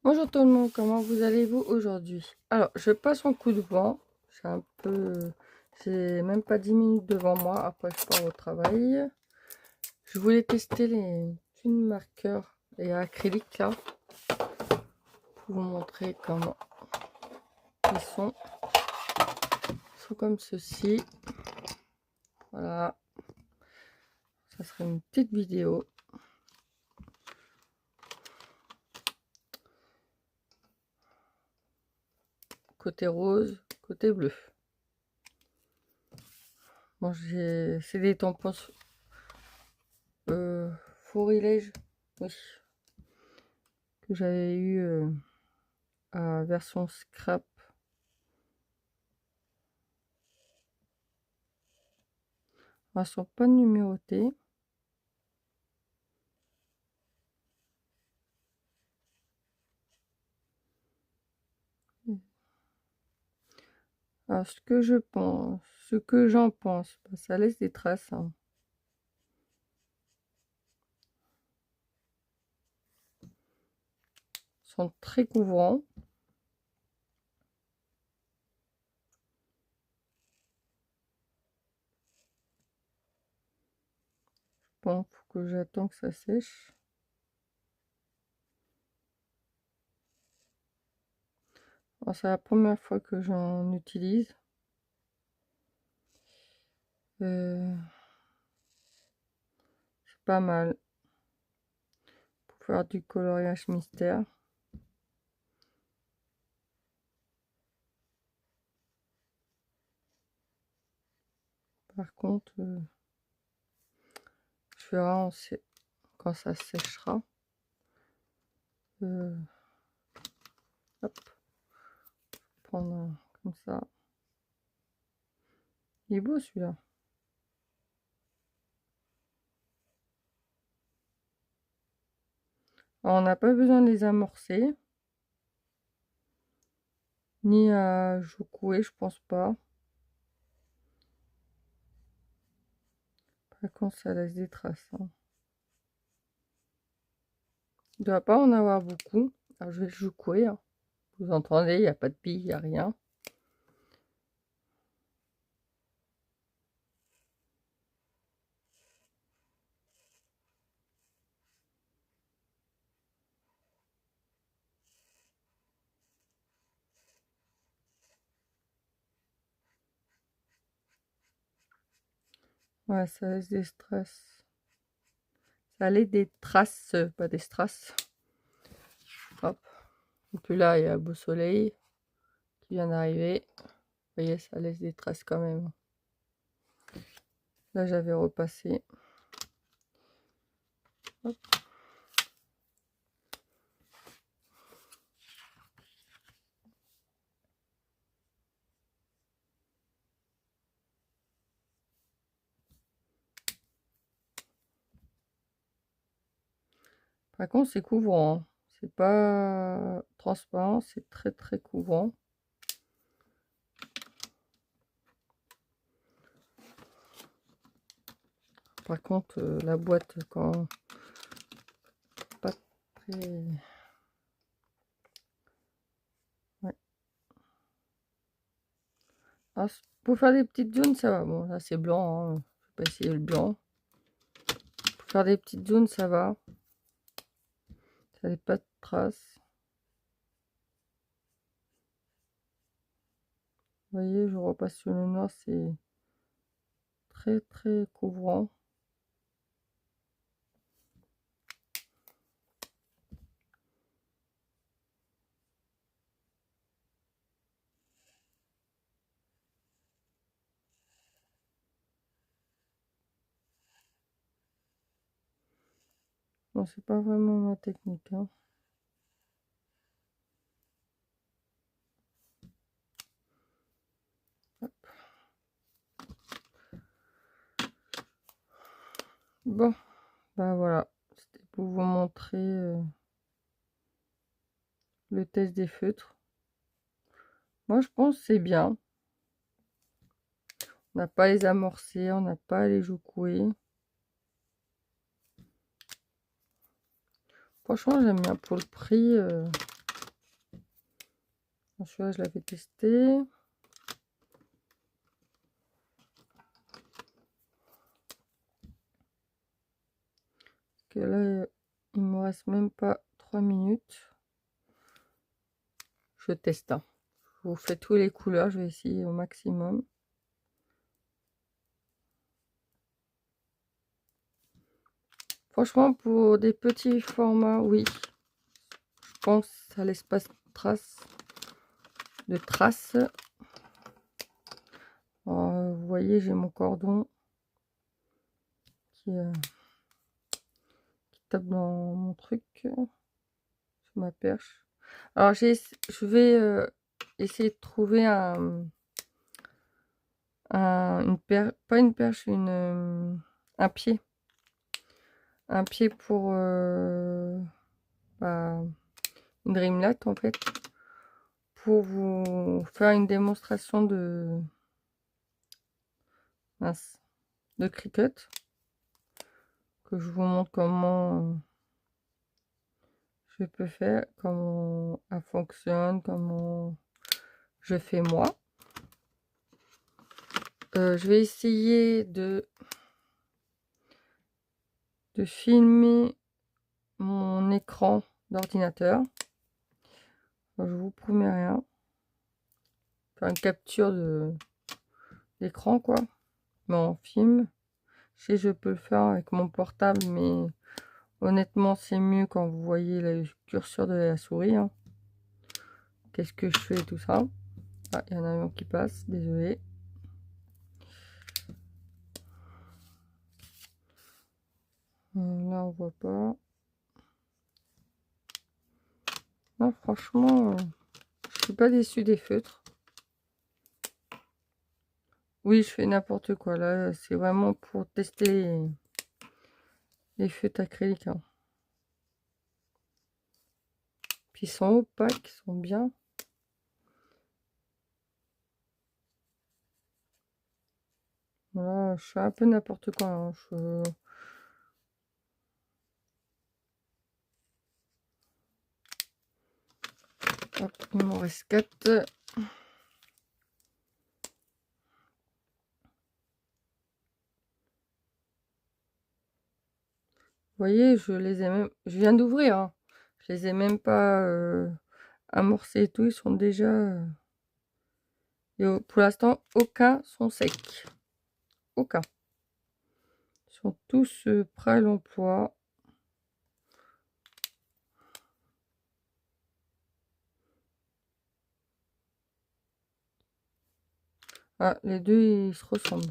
Bonjour tout le monde, comment vous allez-vous aujourd'hui? Alors, je passe en coup de vent. J'ai même pas 10 minutes devant moi, après je pars au travail. Je voulais tester les thunes marqueurs et acryliques là, pour vous montrer comment ils sont. Ils sont comme ceci. Voilà, ça serait une petite vidéo. Côté rose, côté bleu. Bon, c'est des tampons Florilège, oui, que j'avais eu à version scrap. Elles sont pas numérotées. Alors, ce que j'en pense, bah, ça laisse des traces, hein. Ils sont très couvrants. Bon, faut que j'attends que ça sèche. C'est la première fois que j'en utilise. C'est pas mal pour faire du coloriage mystère. Par contre, je verrai quand ça séchera. Hop, prendre comme ça. Il est beau celui-là. Alors, on n'a pas besoin de les amorcer, ni à jouer, je pense pas. Par contre, ça laisse des traces, hein. Il ne doit pas en avoir beaucoup. Alors, je vais le jouer, hein. Vous entendez, il n'y a pas de billes, il n'y a rien. Ouais, ça laisse des traces. Ça laisse des traces, pas des strass. Hop. Et puis là, il y a Beau Soleil qui vient d'arriver. Vous voyez, ça laisse des traces quand même. Là, j'avais repassé. Hop. Par contre, c'est couvrant, hein. C'est pas transparent, c'est très très couvrant. Par contre, la boîte, quand pas très... Ouais. Alors, pour faire des petites zones, ça va. Bon, là, c'est blanc, hein. Je vais pas essayer le blanc. Pour faire des petites zones, ça va. Ça n'a pas de traces. Vous voyez, je repasse sur le noir, c'est très très couvrant. Bon, c'est pas vraiment ma technique, hein. Hop. Bon, ben voilà, c'était pour vous montrer le test des feutres. Moi, je pense que c'est bien. On n'a pas à les amorcer, on n'a pas à les jouer. Franchement, j'aime bien pour le prix. Celui-là, je l'avais testé. Parce que là, il me reste même pas 3 minutes. Je teste. Hein. Je vous fais tous les couleurs. Je vais essayer au maximum. Franchement, pour des petits formats, oui. Je pense que ça laisse pas de traces. Alors, vous voyez, j'ai mon cordon qui tape dans mon truc, sur ma perche. Alors, je vais essayer de trouver une perche, pas une perche, un pied. Un pied pour bah, une Dreamlat en fait. Pour vous faire une démonstration de Cricut. Que je vous montre comment je peux faire, comment elle fonctionne, comment je fais moi. Je vais essayer de filmer mon écran d'ordinateur. Je vous promets rien. Faire une capture d'écran quoi. Mais en film. Je peux le faire avec mon portable, mais honnêtement c'est mieux quand vous voyez le curseur de la souris. Hein. Qu'est-ce que je fais tout ça? Ah, il y a un avion qui passe, désolé. Là on voit pas. Non, franchement, je suis pas déçue des feutres. Oui, je fais n'importe quoi. Là, c'est vraiment pour tester les feutres acryliques. Hein. Puis ils sont opaques, ils sont bien. Voilà, je fais un peu n'importe quoi. Hein. Hop, il m'en reste 4. Vous voyez, je les ai même... Je viens d'ouvrir. Hein. Je les ai même pas amorcés et tout. Ils sont déjà... Et pour l'instant, aucun sont secs. Aucun. Ils sont tous prêts à l'emploi. Ah, les deux, ils se ressemblent.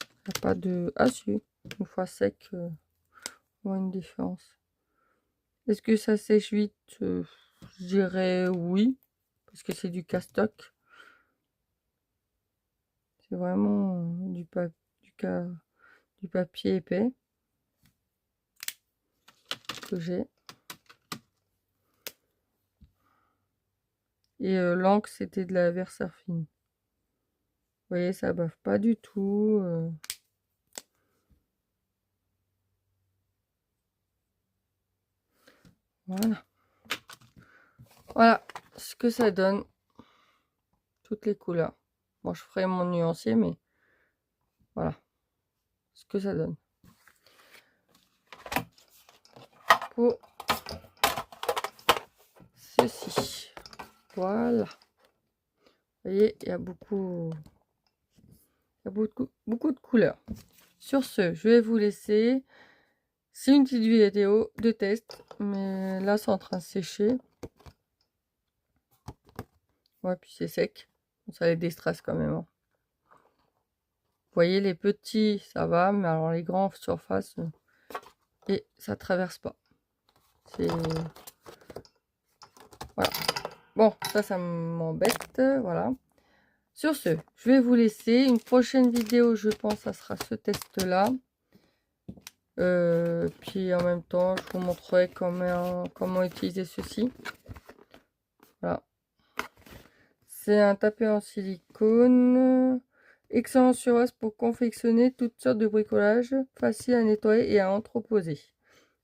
Il n'y a pas de... Ah si, une fois sec, on voit une différence. Est-ce que ça sèche vite? Je dirais oui, parce que c'est du castock. C'est vraiment du papier épais que j'ai. Et l'encre, c'était de la Versafine. Vous voyez, ça bave pas du tout. Voilà. Voilà ce que ça donne. Toutes les couleurs. Bon, je ferai mon nuancier, mais voilà ce que ça donne. Pour ceci. Voilà. Vous voyez, il y a beaucoup de couleurs. Sur ce, je vais vous laisser. C'est une petite vidéo de test, mais là c'est en train de sécher. Ouais, puis c'est sec. Ça les déstresse quand même. Hein. Vous voyez, les petits, ça va, mais alors les grands surface, et ça traverse pas. C'est... Voilà. Bon, ça m'embête. Voilà. Sur ce, je vais vous laisser. Une prochaine vidéo, je pense, ça sera ce test-là. Puis en même temps, je vous montrerai comment utiliser ceci. Voilà. C'est un tapis en silicone. Excellent surface pour confectionner toutes sortes de bricolages. Facile à nettoyer et à entreposer.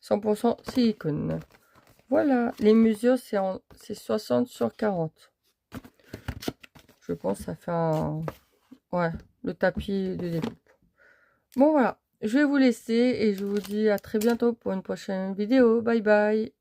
100% silicone. Voilà, les mesures, c'est 60 sur 40. Je pense que ça fait un... Ouais, le tapis de découpe. Bon, voilà. Je vais vous laisser et je vous dis à très bientôt pour une prochaine vidéo. Bye bye.